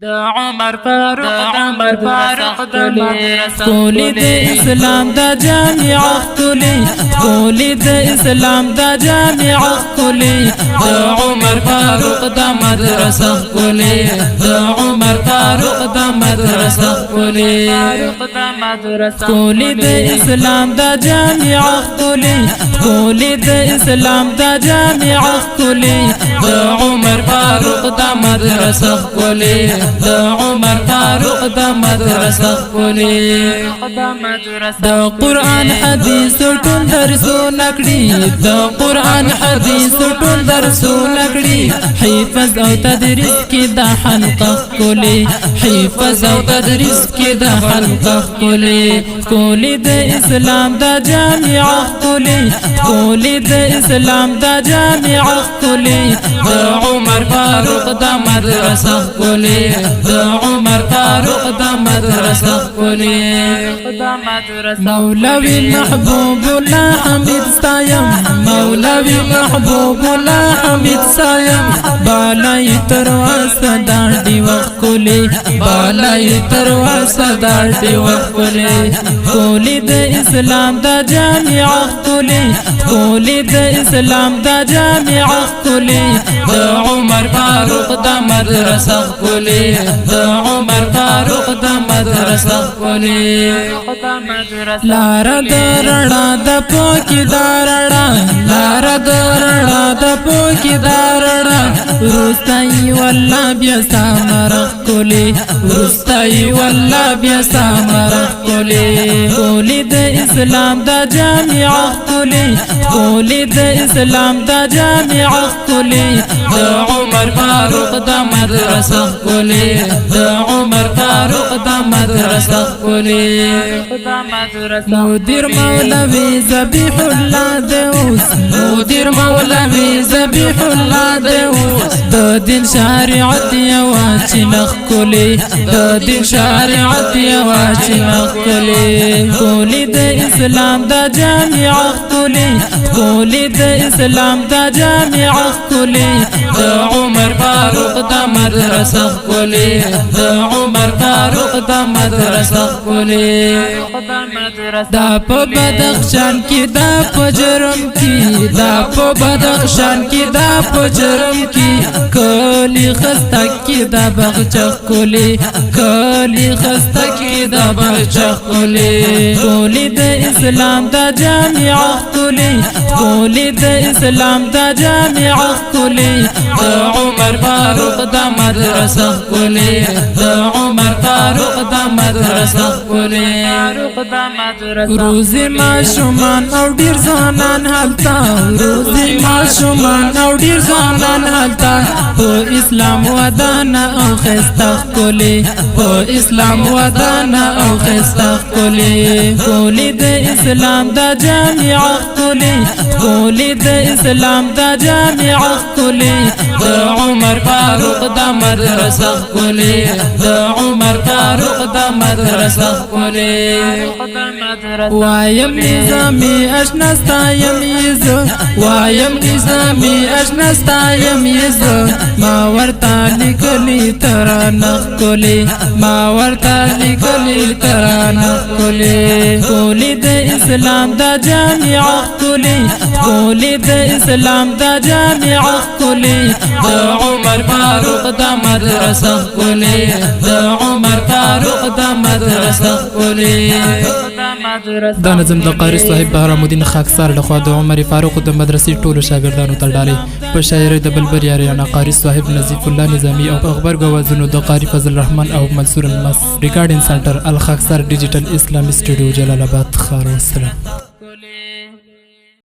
دا عمر فاروق دا مدرسه کولی د اسلام دا جامع کولی کولی د اسلام دا جامع کولی دا عمر فاروق دا مدرسه کولی دا عمر فاروق دا مدرسه کولی کولی د اسلام دا جامع کولی کولی د اسلام دا جامع کولی دا عمر فاروق دا مدرسه کولی دا عمر فاروق دا مدرسه کولی دا قرآن حدیث ټول درسونه کړي دا قرآن حدیث ټول درسونه کړي حفظ او تدریس کې دا حلقه کولی حفظ او تدریس کې دا حلقه کولی کولی د اسلام دا جامع کولی کولی د اسلام دا جامع کولی دا عمر فاروق دا مدرسه کولی دا عمر فاروق دا مدرسه کولی مولوی محبوب الله حمید سایم مولوی محبوب الله حمید سایم بالای ترواسه داندی وکولی بالای ترواسه داندی وکولی کولی د اسلام دا جامع کولی کولی د اسلام دا جامع کولی دا عمر فاروق دا مدرسه کولی دا عمر فاروق دا مدرسه کولی لار درڑا د پوکی دارڑا لار درڑا د پوکی دارڑا رستای والله بیا سامرخ کولی رستای والله بیا سامرخ کولی کولی د اسلام دا جامع کولی کولی د اسلام دا جامع کولی دا عمر فاروق دا مدرسه کولی دا عمر فاروق دا مدرسه کولی مدیر مولوی ذبیح الله دیوس مدیر مولوی ذبیح الله دیوس د دین شریعت یوا چنخ کولی د دین شریعت یوا چنخ کولی کولی د اسلام دا جامع کولی کولی د اسلام دا جامع کولی دا عمر فاروق دا مدرسه کولی دا عمر فاروق دا مدرسه کولی دا په بدخشان کې دا په جرم کې دا په بدخشان کې دا په جرم کې کلی خسته کې دا بغچ کولی کلی خسته کې دا بغچ کولی کولی د اسلام دا جامع کولی کولی د اسلام دا جامع کولی دا عمر فاروق دا مدرسه کولی دا عمر فاروق دا مدرسه کولی روزی معشومان او ډیر ځوانان هلتا روزی معشومان او ډیر ځوانان هلتا په اسلام ودان او خسته کولی په اسلام ودان او خسته کولی کولی د اسلام دا جامع کولی کولی د اسلام دا جامع کولی دا عمر فاروق دا مدرسه کولی دا عمر فاروق دا مدرسه کولی وایم نظامی اشنستایم یزو وایم نظامی اشنستایم یزو ما ورتا لکلی ترانخ کولی ما ورتا لکلی ترانخ کولی کولی د اسلام دا جامع کولی کولی د اسلام دا جامع کولی دا عمر فاروق دا مدرسه کولی دا عمر فاروق دا مدرسه کولی دا نظم د قاری صاحب بهرام الدین خاکسار لخوا د عمر فاروق د مدرسې ټولو شاګردانو ته ډالۍ په شاعرۍ د بلبل یاریانا قاری صاحب نظیف الله نظامی او په خبر غوازونو د قاری فضل الرحمن او منصور المس ریکارډینګ سنټر الخاکسار ډیجیټل اسلامي سټوډیو جلال آباد خار والسلام.